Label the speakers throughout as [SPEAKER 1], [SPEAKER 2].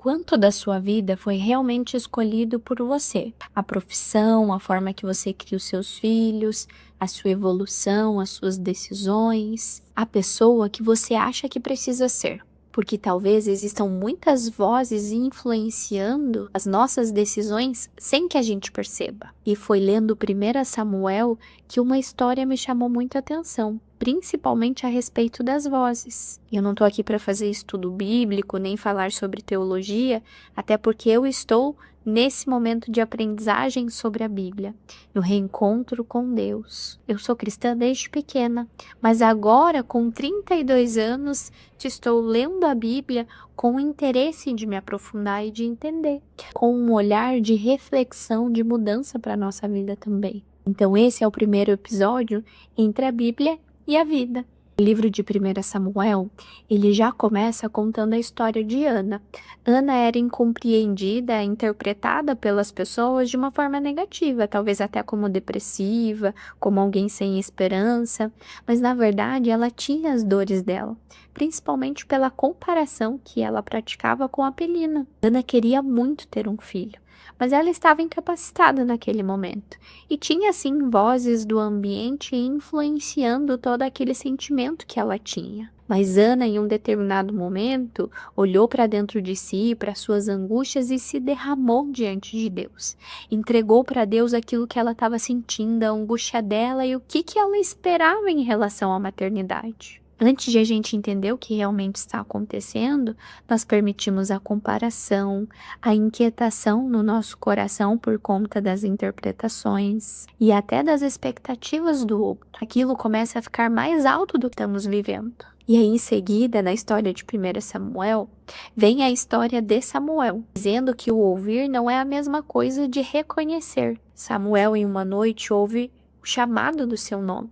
[SPEAKER 1] Quanto da sua vida foi realmente escolhido por você? A profissão, a forma que você cria os seus filhos, a sua evolução, as suas decisões, a pessoa que você acha que precisa ser. Porque talvez existam muitas vozes influenciando as nossas decisões sem que a gente perceba. E foi lendo 1 Samuel que uma história me chamou muita atenção, principalmente a respeito das vozes. Eu não estou aqui para fazer estudo bíblico, nem falar sobre teologia, até porque eu estou nesse momento de aprendizagem sobre a Bíblia, no reencontro com Deus. Eu sou cristã desde pequena, mas agora, com 32 anos, estou lendo a Bíblia com o interesse de me aprofundar e de entender, com um olhar de reflexão, de mudança para a nossa vida também. Então esse é o primeiro episódio entre a Bíblia e a vida. O livro de 1 Samuel, ele já começa contando a história de Ana. Ana era incompreendida, interpretada pelas pessoas de uma forma negativa, talvez até como depressiva, como alguém sem esperança, mas na verdade ela tinha as dores dela, principalmente pela comparação que ela praticava com a Penina. Ana queria muito ter um filho, mas ela estava incapacitada naquele momento. E tinha, sim, vozes do ambiente influenciando todo aquele sentimento que ela tinha. Mas Ana, em um determinado momento, olhou para dentro de si, para suas angústias e se derramou diante de Deus. Entregou para Deus aquilo que ela estava sentindo, a angústia dela e o que ela esperava em relação à maternidade. Antes de a gente entender o que realmente está acontecendo, nós permitimos a comparação, a inquietação no nosso coração por conta das interpretações e até das expectativas do outro. Aquilo começa a ficar mais alto do que estamos vivendo. E aí, em seguida, na história de 1 Samuel, vem a história de Samuel, dizendo que o ouvir não é a mesma coisa de reconhecer. Samuel, em uma noite, ouve o chamado do seu nome.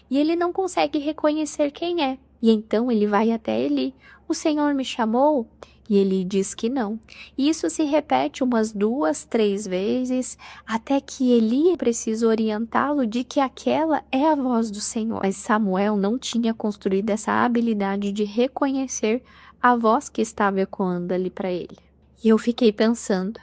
[SPEAKER 1] E ele não consegue reconhecer quem é. E então ele vai até Eli. O Senhor me chamou? E ele diz que não. E isso se repete umas 2, 3 vezes, até que Eli precisa orientá-lo de que aquela é a voz do Senhor. Mas Samuel não tinha construído essa habilidade de reconhecer a voz que estava ecoando ali para ele. E eu fiquei pensando,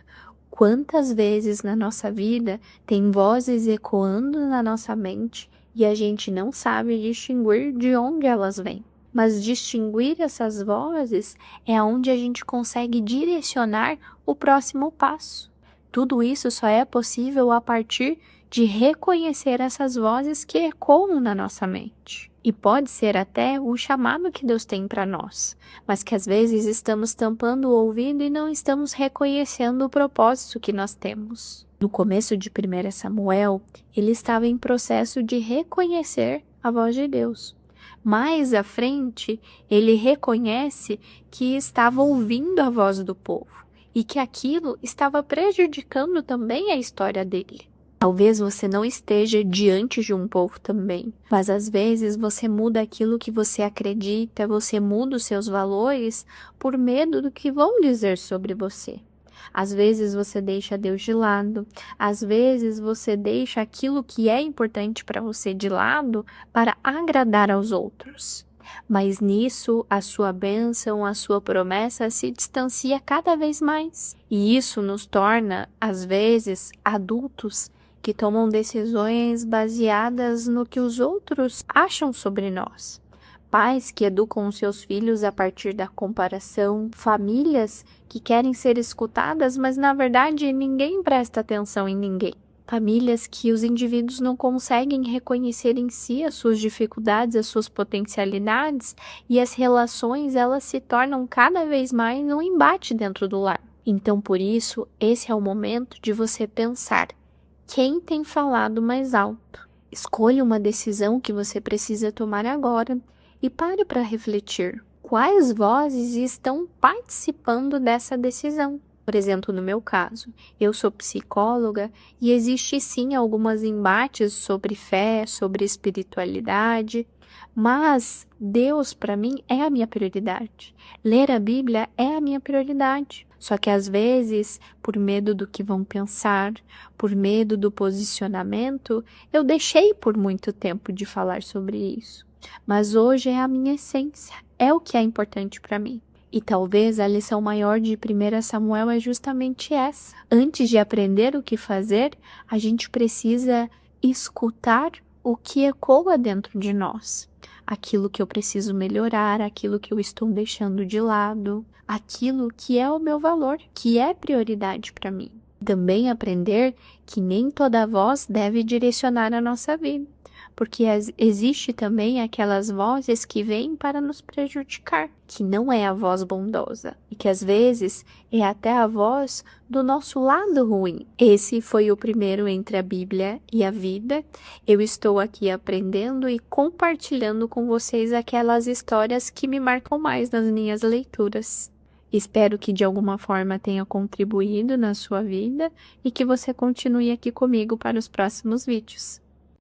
[SPEAKER 1] quantas vezes na nossa vida tem vozes ecoando na nossa mente e a gente não sabe distinguir de onde elas vêm. Mas distinguir essas vozes é onde a gente consegue direcionar o próximo passo. Tudo isso só é possível a partir de reconhecer essas vozes que ecoam na nossa mente. E pode ser até o chamado que Deus tem para nós, mas que às vezes estamos tampando o ouvido e não estamos reconhecendo o propósito que nós temos. No começo de 1 Samuel, ele estava em processo de reconhecer a voz de Deus. Mais à frente, ele reconhece que estava ouvindo a voz do povo e que aquilo estava prejudicando também a história dele. Talvez você não esteja diante de um povo também, mas às vezes você muda aquilo que você acredita, você muda os seus valores por medo do que vão dizer sobre você. Às vezes você deixa Deus de lado, às vezes você deixa aquilo que é importante para você de lado para agradar aos outros. Mas nisso a sua bênção, a sua promessa se distancia cada vez mais. E isso nos torna, às vezes, adultos que tomam decisões baseadas no que os outros acham sobre nós. Pais que educam os seus filhos a partir da comparação, famílias que querem ser escutadas, mas na verdade ninguém presta atenção em ninguém. Famílias que os indivíduos não conseguem reconhecer em si as suas dificuldades, as suas potencialidades, e as relações elas se tornam cada vez mais um embate dentro do lar. Então, por isso, esse é o momento de você pensar: quem tem falado mais alto? Escolha uma decisão que você precisa tomar agora. E pare para refletir, quais vozes estão participando dessa decisão? Por exemplo, no meu caso, eu sou psicóloga e existe sim alguns embates sobre fé, sobre espiritualidade, mas Deus para mim é a minha prioridade. Ler a Bíblia é a minha prioridade. Só que às vezes, por medo do que vão pensar, por medo do posicionamento, eu deixei por muito tempo de falar sobre isso. Mas hoje é a minha essência, é o que é importante para mim. E talvez a lição maior de 1 Samuel é justamente essa. Antes de aprender o que fazer, a gente precisa escutar o que ecoa dentro de nós. Aquilo que eu preciso melhorar, aquilo que eu estou deixando de lado, aquilo que é o meu valor, que é prioridade para mim. Também aprender que nem toda voz deve direcionar a nossa vida, porque existe também aquelas vozes que vêm para nos prejudicar, que não é a voz bondosa, e que às vezes é até a voz do nosso lado ruim. Esse foi o primeiro entre a Bíblia e a vida. Eu estou aqui aprendendo e compartilhando com vocês aquelas histórias que me marcam mais nas minhas leituras. Espero que de alguma forma tenha contribuído na sua vida e que você continue aqui comigo para os próximos vídeos.